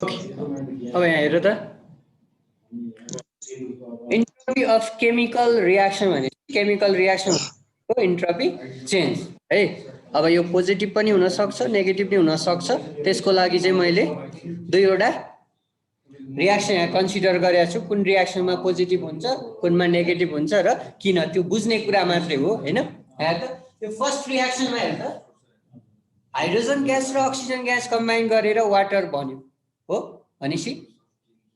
अब यहाँ हेर त इन्ट्रोपी अफ केमिकल रियाक्सन भने केमिकल रियाक्सन हो इन्ट्रोपी चेन्ज है। अब यो पोजिटिभ पनि हुनसक्छ नेगेटिभ पनि हुनसक्छ। त्यसको लागि चाहिँ मैले दुईवटा रियाक्सन यहाँ कन्सिडर गरेको छु, कुन रियाक्सनमा पोजिटिभ हुन्छ कुनमा नेगेटिभ हुन्छ र किन, त्यो बुझ्ने कुरा मात्रै हो हैन। यहाँ त यो फर्स्ट रियाक्सनमा हेर त हाइड्रोजन ग्यास र अक्सिजन ग्यास कम्बाइन गरेर वाटर बन्यो हो भनेपछि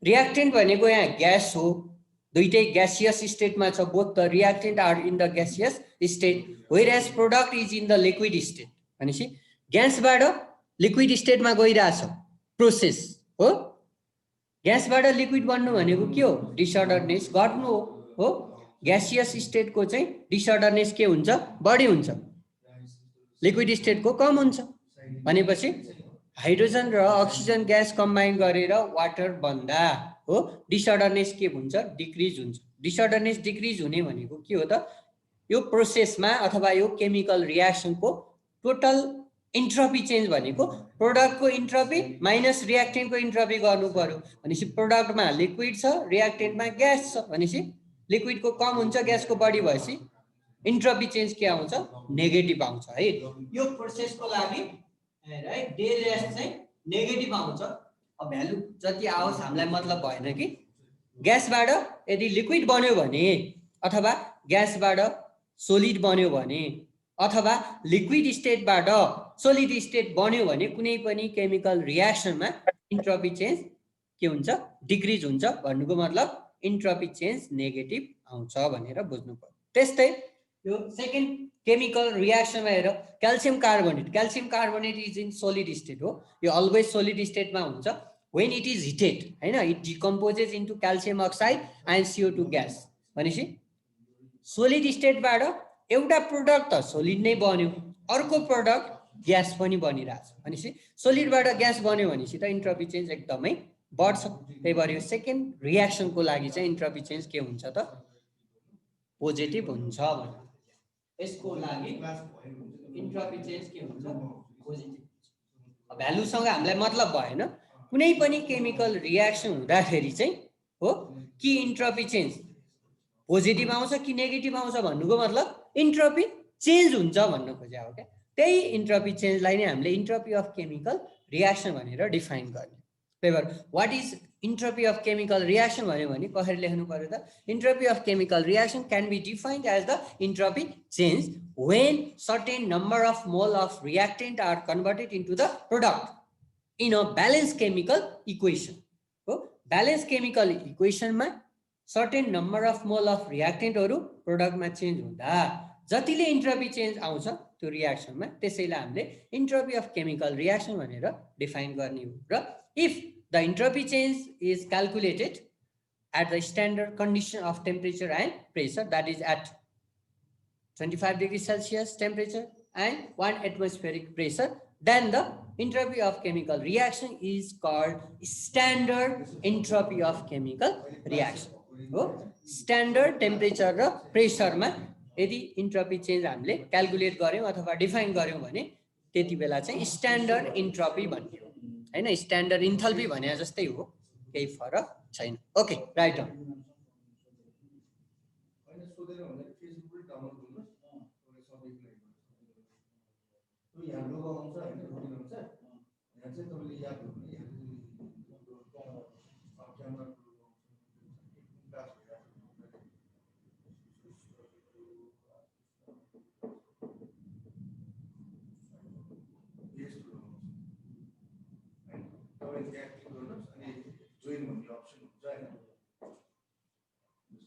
रियाक्टेन्ट भनेको यहाँ ग्यास हो, दुईटै ग्यासियस स्टेटमा छ, both the reactant are in the gaseous state whereas product is in the liquid state. भनेपछि ग्यासबाट लिक्विड स्टेटमा गइरहेछ प्रोसेस हो। ग्यासबाट लिक्विड बन्नु भनेको के हो, डिसअर्डरनेस घट्नु हो। ग्यासियस स्टेटको चाहिँ डिसअर्डरनेस के हुन्छ, बढी हुन्छ, लिक्विड स्टेटको कम हुन्छ। भनेपछि हाइड्रोजन र अक्सिजन ग्यास कम्बाइन गरेर वाटर बन्दा हो डिसअर्डरनेस के हुन्छ, डिक्रिज हुन्छ। डिसअर्डरनेस डिक्रिज हुने भनेको के हो त, यो प्रोसेसमा अथवा यो केमिकल रियाक्सनको टोटल इन्ट्रोपी चेन्ज भनेको प्रोडक्टको इन्ट्रोपी माइनस रियाक्टेन्टको इन्ट्रोपी गर्नु पर्यो। भनेपछि प्रोडक्टमा लिक्विड छ रियाक्टेन्टमा ग्यास छ भनेपछि लिक्विडको कम हुन्छ ग्यासको बढी भएपछि इन्ट्रोपी चेन्ज के आउँछ, नेगेटिभ आउँछ है। यो प्रोसेसको लागि है डेल एस चाहिँ नेगेटिभ आउँछ। अब भ्यालु जति आओस् हामीलाई मतलब भएन कि ग्यासबाट यदि लिक्विड बन्यो भने अथवा ग्यासबाट सोलिड बन्यो भने अथवा लिक्विड स्टेटबाट सोलिड स्टेट बन्यो भने कुनै पनि केमिकल रियाक्सनमा इन्ट्रोपी चेन्ज के हुन्छ, डिक्रिज हुन्छ। भन्नुको मतलब इन्ट्रोपी चेन्ज नेगेटिभ आउँछ भनेर बुझ्नु पर्यो। त्यस्तै यो सेकेन्ड केमिकल रियाक्सनमा हेर calcium carbonate is in solid state हो, यो अलवेज सोलिड स्टेटमा हुन्छ। व्हेन इट इज हिटेड हैन, it decomposes into calcium oxide and CO2 gas. भनेपछि सोलिड स्टेटबाट एउटा प्रोडक्ट त सोलिड नै बन्यो, अर्को प्रोडक्ट ग्यास पनि बनिरहेछ। भनेपछि सोलिडबाट ग्यास बन्यो भनेपछि त इन्ट्रोपी चेन्ज एकदमै बढ्छ। त्यही भएर यो सेकेन्ड रियाक्सनको लागि चाहिँ इन्ट्रोपी चेन्ज के हुन्छ त, पोजिटिभ हुन्छ। यसको लागि इन्ट्रोपी चेन्ज के हुन्छ, पोजिटिभ। भ्यालुसँग हामीलाई मतलब भएन, कुनै पनि केमिकल रियाक्सन हुँदाखेरि चाहिँ हो कि इन्ट्रोपी चेन्ज पोजिटिभ आउँछ कि नेगेटिभ आउँछ भन्नुको मतलब इन्ट्रोपी चेन्ज हुन्छ भन्न खोजेको हो क्या। त्यही इन्ट्रोपी चेन्जलाई नै हामीले इन्ट्रोपी अफ केमिकल रियाक्सन भनेर डिफाइन गर्ने। त्यही भएर what is entropy of chemical reaction भन्यो भने कसरी लेख्नु पर्यो त, entropy of chemical reaction can be defined as the entropy change when certain number of mole of reactant are converted into the product in a balance chemical equation हो। Balance chemical इक्वेसनमा certain number of mole of रियाक्टेन्टहरू प्रोडक्टमा change हुँदा जतिले entropy change आउँछ त्यो रियाक्सनमा, त्यसैलाई हामीले इन्ट्रोपी अफ केमिकल रियाक्सन भनेर डिफाइन गर्ने हो। र if the entropy change is calculated at the standard condition of temperature and pressure, that is at 25 degree Celsius temperature and 1 atmospheric pressure, then the entropy of chemical reaction is called standard entropy of chemical reaction हो। Standard temperature र प्रेसरमा यदि entropy change हामीले calculate गऱ्यौँ अथवा define गऱ्यौँ भने त्यति बेला चाहिँ स्ट्यान्डर्ड इन्ट्रोपी भन्ने हो हैन। स्ट्यान्डर्ड इन्थल्पी भने जस्तै हो, केही फरक छैन। Okay right on. यहाँ लोगो आउँछ हैन, रुटिन आउँछ यहाँ चाहिँ तपाईले याद गर्नु यहाँ क्यामेरा क्लास तपाईले यहाँ क्लिक गर्नुस् अनि जोइन भन्ने अप्सन हुन्छ हैन।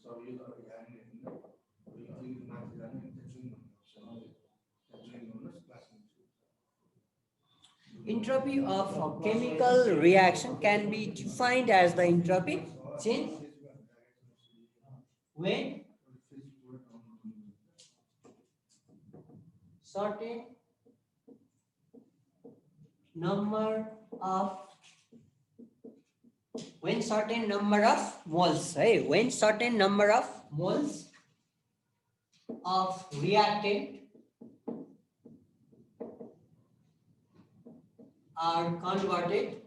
सबैले तपाईले यहाँ हेर्नु अलिकति माथि जानु अनि जोइन भन्ने अप्सन आउँछ, जोइन गर्नुस् class. Entropy of a chemical reaction can be defined as the entropy change when certain number of moles, when certain number of moles of reactant are converted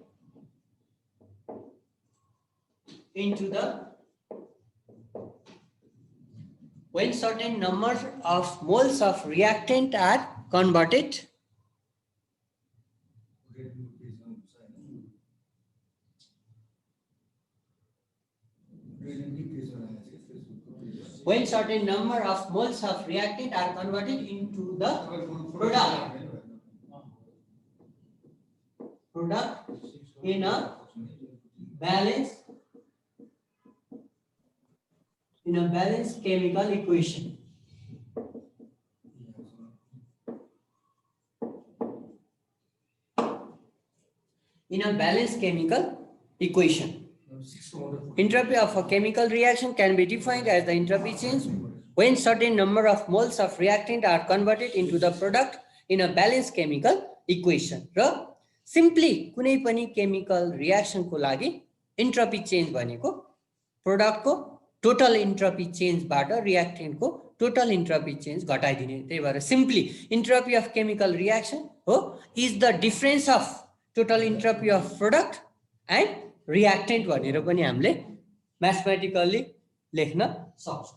into the when certain number of moles of reactant are converted when certain number of moles of reactant are converted into the product in a balanced chemical equation. In a balanced chemical equation. Entropy of a chemical reaction can be defined as the entropy change when certain number of moles of reactant are converted into the product in a balanced chemical equation. र simply कुनै पनि chemical reaction को लागि entropy change भनेको product को total entropy change बाट reactant को total entropy change घटाइदिने. त्यही भएर simply entropy of chemical reaction हो is the difference of total entropy of product and reactant भनेर पनि हामीले mathematically लेख्न सक्छौं.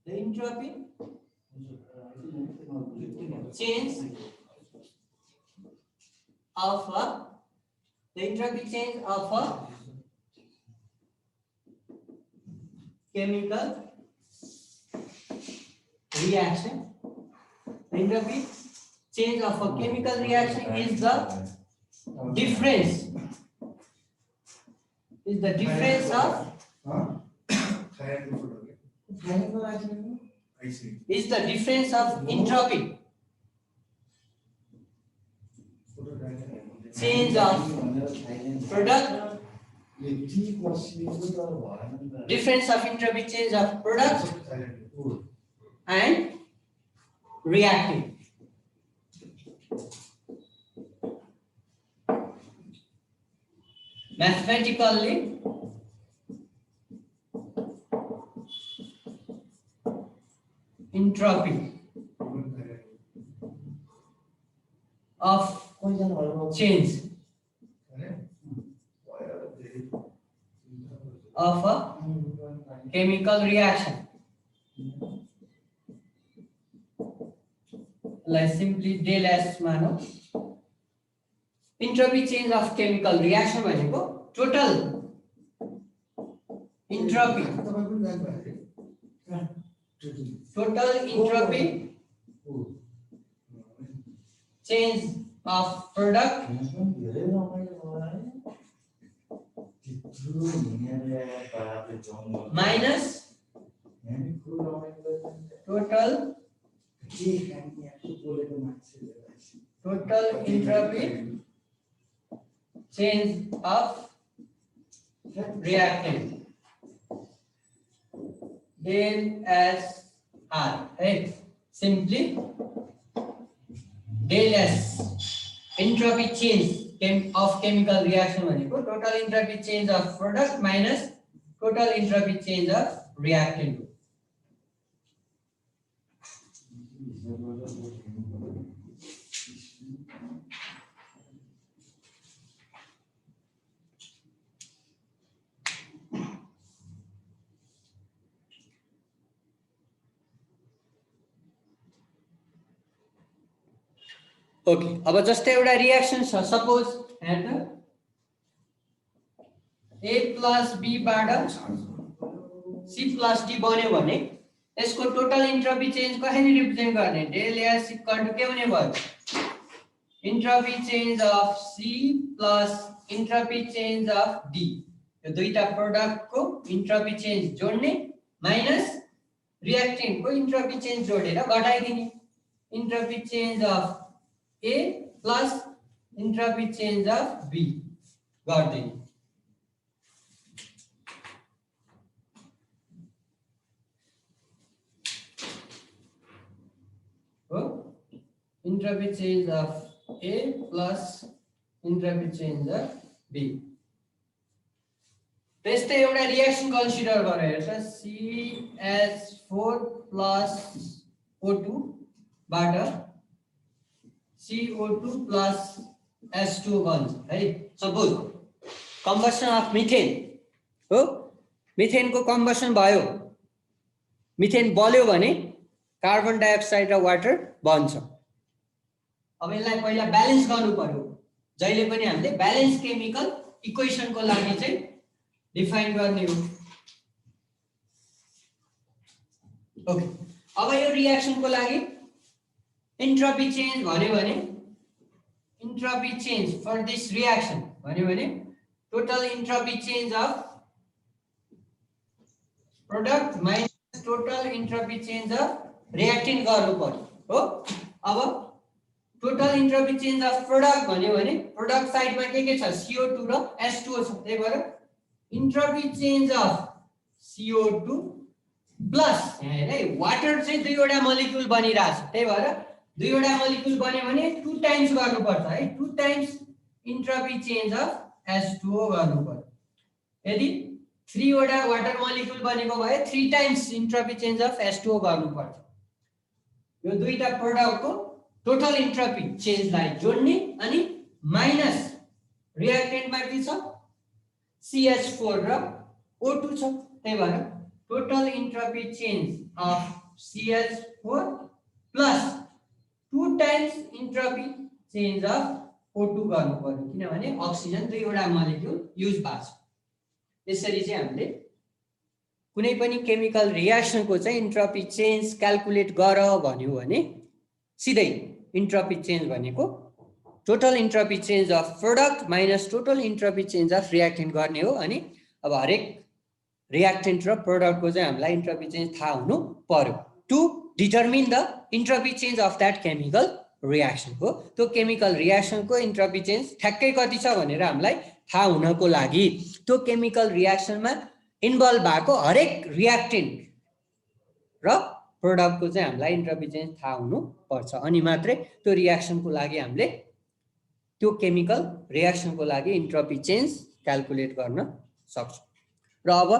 The entropy change of a chemical reaction. Entropy change of a chemical reaction is the difference of entropy change of product, difference of entropy change of product and reactant. Mathematically, entropy of change of a chemical reaction, like simply del S mano. Entropy change of chemical reaction भनेको total entropy change of product minus total entropy change of reactant del S R, right? Simply del S entropy change of chemical reaction भनेको total entropy change of product minus total entropy change of reactant. Okay, अब जस्तै एउटा reaction छ, suppose हेर्नु A plus B बाट C plus D बन्यो भने यसको टोटल एन्ट्रोपी चेन्ज कसरी रिप्रेजेन्ट गर्ने? डेल S इक्वल टु के हुने भयो? Entropy change of C plus entropy change of D. यो दुईटा प्रोडक्ट को एन्ट्रोपी चेन्ज जोड्ने माइनस रिएक्टेन्ट को एन्ट्रोपी चेन्ज जोडेर घटाइदिने. Entropy change of A plus entropy change of B गर्दिने. हो entropy change of A plus entropy change of B. त्यस्तै एउटा रिएक्सन कन्सिडर गरेर हेर्छ CH4 plus O2 बाट CO2 plus S2 बन्छ है. सपोज कम्बसन अफ मिथेन हो, मिथेनको कम्बसन भयो, मिथेन बल्यो भने कार्बन डाइअक्साइड र वाटर बन्छ। अब यसलाई पहिला ब्यालेन्स गर्नु पर्यो। जहिले पनि हामीले ब्यालेन्स केमिकल इक्वेसनको लागि चाहिँ डिफाइन गर्ने हो। ओके, अब यो रियाक्सनको लागि इन्ट्रोपी चेन्ज भन्यो भने entropy change for this reaction भन्यो भने total entropy change of product minus total entropy change of reactant गर्नु पर्यो हो। अब total entropy change of product भन्यो भने प्रोडक्ट साइडमा के छ, CO2 र H2O छ। त्यही भएर entropy change of CO2 plus यहाँ हेर है, वाटर चाहिँ दुईवटा मोलिक्युल बनिरहेछ। त्यही भएर दुईवटा मोलिक्युल बन्यो भने 2 टाइम्स गर्नुपर्छ है, 2 times entropy change of H2O गर्नु पर्यो। यदि 3 वटा वाटर मोलिक्युल बनेको भए 3 times entropy change of H2O गर्नु पर्छ। यो दुईटा प्रोडक्टको टोटल इन्ट्रोपी चेन्जलाई जोड्ने अनि माइनस रिएक्टेन्टमा के छ, CH4 र O2 छ। त्यही भएर total entropy change of CH4 plus 2 times entropy change of O2 गर्नु पर्यो, किनभने अक्सिजन दुईवटा मोलिक्युल युज भएको छ। यसरी चाहिँ हामीले कुनै पनि केमिकल रिएक्सनको चाहिँ इन्ट्रोपी चेन्ज क्याल्कुलेट गर भन्यो भने सिधै इन्ट्रोपी चेन्ज भनेको total entropy change of product minus total entropy change of reactant गर्ने हो। अनि अब हरेक रिएक्टेन्ट र प्रोडक्टको चाहिँ हामीलाई इन्ट्रोपी चेन्ज थाहा हुनु पर्यो to determine the entropy change of that chemical reaction हो। त्यो केमिकल रिएक्सनको इन्ट्रोपी चेन्ज ठ्याक्कै कति छ भनेर हामीलाई थाहा हुनको लागि त्यो केमिकल रिएक्सनमा इन्भल्भ भएको हरेक रिएक्टेन्ट र प्रोडक्टको चाहिँ हामीलाई इन्ट्रोपी चेन्ज थाहा हुनु पर्छ। अनि मात्रै त्यो रिएक्सनको लागि हामीले त्यो केमिकल रिएक्सनको लागि इन्ट्रोपी चेन्ज क्याल्कुलेट गर्न सक्छौँ। र अब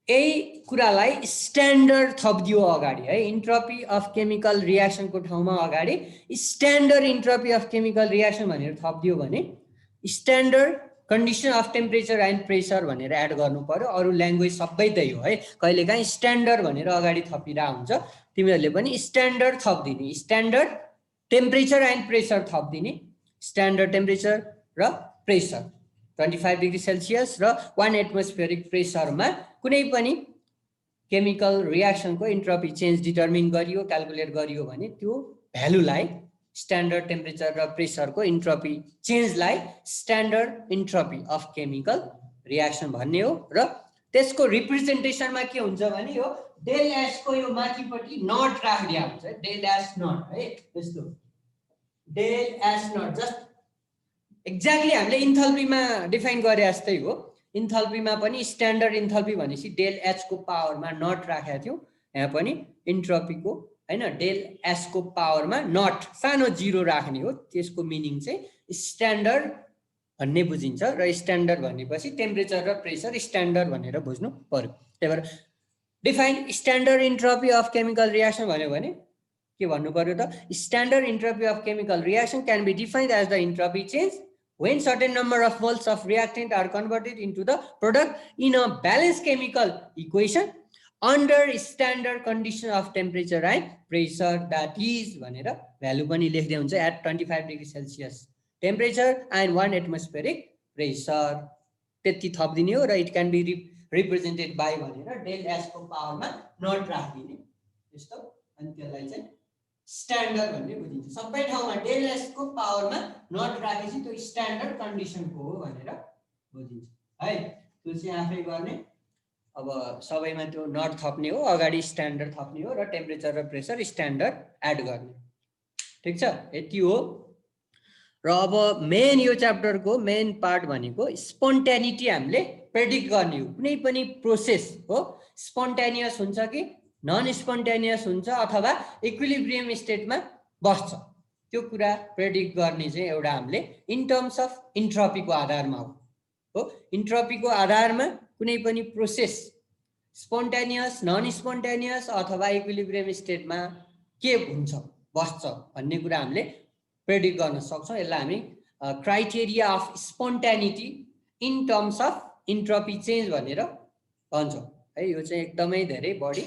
यही कुरालाई स्ट्यान्डर्ड थपिदियो अगाडि है, इन्ट्रोपी अफ केमिकल रिएक्सनको ठाउँमा अगाडि standard entropy of chemical reaction भनेर थपिदियो भने standard condition of temperature and pressure भनेर एड गर्नु पर्यो। अरू ल्याङ्ग्वेज सबै त्यही हो है, कहिलेकाहीँ स्ट्यान्डर्ड भनेर अगाडि थपिरहेको हुन्छ, तिमीहरूले पनि स्ट्यान्डर्ड थपिदिने, स्ट्यान्डर्ड टेम्परेचर एन्ड प्रेसर थपिदिने। स्ट्यान्डर्ड टेम्परेचर र प्रेसर 25 डिग्री सेल्सियस र 1 एटमोस्फेरिक प्रेसरमा कुनै पनि केमिकल रिएक्सनको इन्ट्रोपी चेन्ज डिटर्मिन गरियो, क्याल्कुलेट गरियो भने त्यो भ्यालुलाई स्ट्यान्डर्ड टेम्परेचर र प्रेसरको इन्ट्रोपी चेन्जलाई standard entropy of chemical reaction भन्ने हो। र त्यसको रिप्रेजेन्टेसनमा के हुन्छ भने यो डेल एस को यो माथिपट्टि नट राखिदिया हुन्छ है, डेल एस नट है, त्यस्तो del S naught just exactly हामीले इन्थल्पीमा डिफाइन गरे जस्तै हो। इन्थल्पीमा पनि स्ट्यान्डर्ड इन्थल्पी भनेपछि डेल एच को पावरमा नट राखेका थियौँ, यहाँ पनि इन्ट्रोपीको हैन डेल एस को पावरमा नट सानो 0 राख्ने हो। त्यसको मिनिङ चाहिँ स्ट्यान्डर्ड भन्ने बुझिन्छ र स्ट्यान्डर्ड भनेपछि टेम्परेचर र प्रेसर स्ट्यान्डर्ड भनेर बुझ्नु पर्यो। त्यही भएर define standard entropy of chemical reaction भन्यो भने के भन्नु पर्यो त, standard entropy of chemical reaction can be defined as the entropy change when certain number of moles of reactant are converted into the product in a balanced chemical equation under standard condition of temperature and pressure, that is भनेर value पनि लेख्दै हुन्छ at 25 degree Celsius temperature and 1 atmospheric pressure, त्यति थपिदिने हो। र it can be represented by भनेर del S को पावरमा नट राखिदिने त्यस्तो, अनि त्यसलाई चाहिँ स्ट्यान्डर्ड भन्ने बुझिन्छ। सबै ठाउँमा डेल एस को पावरमा नट राखेपछि त्यो स्ट्यान्डर्ड कन्डिसनको हो भनेर बुझिन्छ है। त्यो चाहिँ आफै गर्ने, अब सबैमा त्यो नट थप्ने हो, अगाडि स्ट्यान्डर्ड थप्ने हो र टेम्परेचर र प्रेसर स्ट्यान्डर्ड एड गर्ने। ठिक छ, यति हो। र अब मेन यो च्याप्टरको मेन पार्ट भनेको स्पोन्टेनिटी हामीले प्रेडिक्ट गर्ने हो। कुनै पनि प्रोसेस हो स्पोन्टेनियस हुन्छ कि नन स्पोन्टेनियस हुन्छ अथवा इक्विलिब्रियम स्टेटमा बस्छ, त्यो कुरा प्रेडिक्ट गर्ने चाहिँ एउटा हामीले इन टर्म्स अफ इन्ट्रोपीको आधारमा हो। इन्ट्रोपीको आधारमा कुनै पनि प्रोसेस स्पोन्टेनियस नन स्पोन्टेनियस अथवा इक्विलिब्रियम स्टेटमा के हुन्छ बस्छ भन्ने कुरा हामीले प्रेडिक्ट गर्न सक्छौँ। यसलाई हामी criteria of spontaneity in terms of entropy change भनेर भन्छौँ है। यो चाहिँ एकदमै धेरै बढी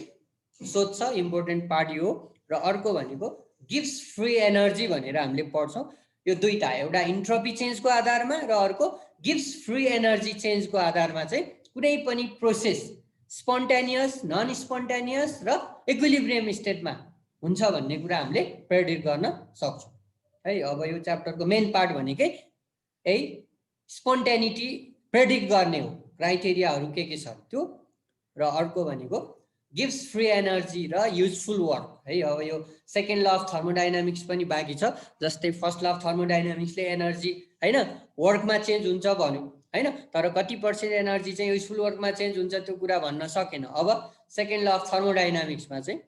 सोध्छ, इम्पोर्टेन्ट पार्ट यो। र अर्को भनेको गिभ्स फ्री एनर्जी भनेर हामीले पढ्छौँ। यो दुईटा, एउटा इन्ट्रोपी चेन्जको आधारमा र अर्को गिभ्स फ्री एनर्जी चेन्जको आधारमा चाहिँ कुनै पनि प्रोसेस स्पोन्टेनियस, नन स्पोन्टेनियस र इक्विलिब्रियम स्टेटमा हुन्छ भन्ने कुरा हामीले प्रेडिक्ट गर्न सक्छौँ है। अब यो च्याप्टरको मेन पार्ट भनेकै यही स्पोन्टेनिटी प्रेडिक्ट गर्ने हो, क्राइटेरियाहरू के छ त्यो। र अर्को भनेको गिभ्स फ्री एनर्जी र युजफुल वर्क है। अब यो सेकेन्ड ल अफ थर्मोडाइनामिक्स पनि बाँकी छ। जस्तै फर्स्ट ल अफ थर्मोडाइनामिक्सले एनर्जी होइन वर्कमा चेन्ज हुन्छ भन्यो होइन, तर कति पर्सेन्ट एनर्जी चाहिँ युजफुल वर्कमा चेन्ज हुन्छ त्यो कुरा भन्न सकेन। अब सेकेन्ड ल अफ थर्मोडाइनामिक्समा चाहिँ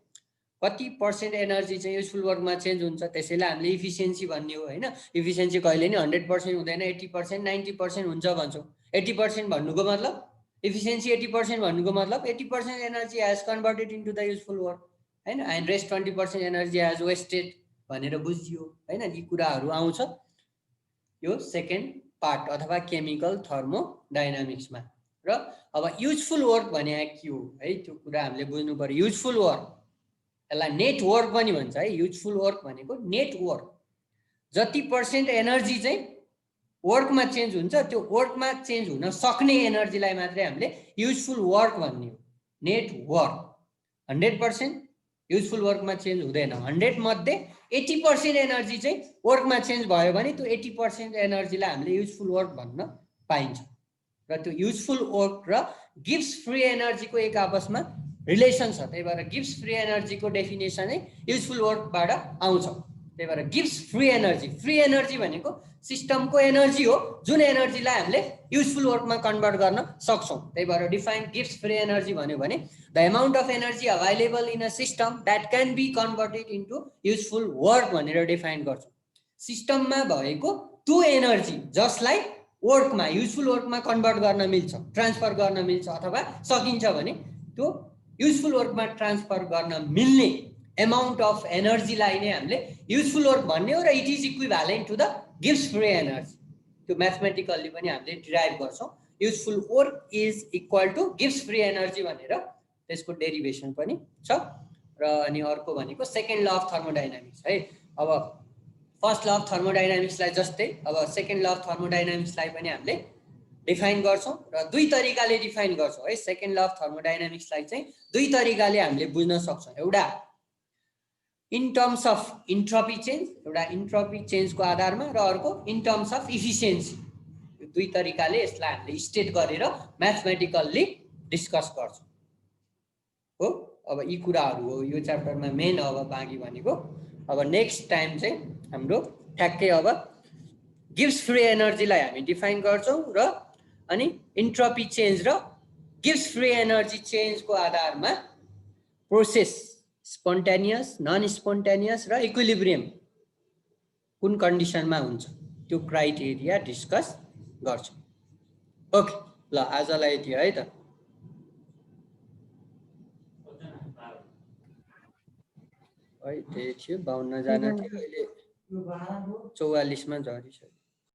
कति पर्सेन्ट एनर्जी चाहिँ युजफुल वर्कमा चेन्ज हुन्छ, त्यसैलाई हामीले इफिसियन्सी भन्ने हो होइन। इफिसियन्सी कहिले नि 100% हुँदैन, 80%, 90% हुन्छ भन्छौँ। 80% भन्नुको मतलब इफिसियन्सी 80% भन्नुको मतलब 80% energy has converted into the useful work होइन, and rest 20% energy has wasted भनेर बुझियो होइन। यी कुराहरू आउँछ यो सेकेन्ड पार्ट अथवा केमिकल थर्मोडाइनामिक्समा। र अब युजफुल वर्क भने के हो है, त्यो कुरा हामीले बुझ्नु पर्यो। युजफुल वर्क, यसलाई नेटवर्क पनि भन्छ है। युजफुल वर्क भनेको नेटवर्क, जति पर्सेन्ट एनर्जी चाहिँ वर्कमा चेन्ज हुन्छ त्यो वर्कमा चेन्ज हुन सक्ने एनर्जीलाई मात्रै हामीले युजफुल वर्क भन्ने हो। नेटवर्क 100% युजफुल वर्कमा चेन्ज हुँदैन। 100 मध्ये 80% एनर्जी चाहिँ वर्कमा चेन्ज भयो भने त्यो 80% एनर्जीलाई हामीले युजफुल वर्क भन्न पाइन्छ। र त्यो युजफुल वर्क र गिभ्स फ्री एनर्जीको एक आपसमा रिलेसन छ। त्यही भएर गिभ्स फ्री एनर्जीको डेफिनेसनै युजफुल वर्कबाट आउँछ। त्यही भएर gives free energy, free energy भनेको सिस्टमको एनर्जी हो जुन एनर्जीलाई हामीले युजफुल वर्कमा कन्भर्ट गर्न सक्छौँ। त्यही भएर डिफाइन गिभ्स फ्री एनर्जी भन्यो भने the amount of energy available in a system that can be converted into useful work भनेर डिफाइन गर्छौँ। सिस्टममा भएको त्यो एनर्जी जसलाई वर्कमा युजफुल वर्कमा कन्भर्ट गर्न मिल्छ, ट्रान्सफर गर्न मिल्छ अथवा सकिन्छ भने त्यो युजफुल वर्कमा ट्रान्सफर गर्न मिल्ने एमाउन्ट अफ एनर्जीलाई नै हामीले युजफुल वर्क भन्ने हो। र it is equivalent to the गिभ्स फ्री एनर्जी। त्यो म्याथमेटिकल्ली पनि हामीले डिराइभ गर्छौँ। Useful work is equal to गिभ्स फ्री एनर्जी भनेर त्यसको डेरिभेसन पनि छ। र अनि अर्को भनेको सेकेन्ड ल अफ थर्मोडाइनामिक्स है। अब फर्स्ट ल अफ थर्मोडाइनामिक्सलाई जस्तै अब सेकेन्ड ल अफ थर्मोडाइनामिक्सलाई पनि हामीले डिफाइन गर्छौँ र दुई तरिकाले डिफाइन गर्छौँ है। सेकेन्ड ल अफ थर्मोडाइनामिक्सलाई चाहिँ दुई तरिकाले हामीले बुझ्न सक्छौँ। एउटा in terms of entropy change, एउटा इन्ट्रोपी चेन्जको आधारमा, र अर्को इन टर्म्स अफ इफिसियन्सी। यो दुई तरिकाले यसलाई हामीले स्टेट गरेर म्याथमेटिकल्ली डिस्कस गर्छौँ हो। अब यी कुराहरू हो यो च्याप्टरमा मेन। अब बाँकी भनेको अब नेक्स्ट टाइम चाहिँ हाम्रो ठ्याक्कै अब गिभ्स फ्री एनर्जीलाई हामी डिफाइन गर्छौँ र अनि इन्ट्रोपी चेन्ज र गिभ्स फ्री एनर्जी चेन्जको आधारमा प्रोसेस स्पोन्टेनियस, नन स्पोन्टेनियस र इक्विलिब्रियम कुन कन्डिसनमा हुन्छ त्यो क्राइटेरिया डिस्कस गर्छौँ। ओके ल आजलाई यति है त। है त्यही थियो, 52 जना थियो, अहिले 44 मा झरिसक्यो।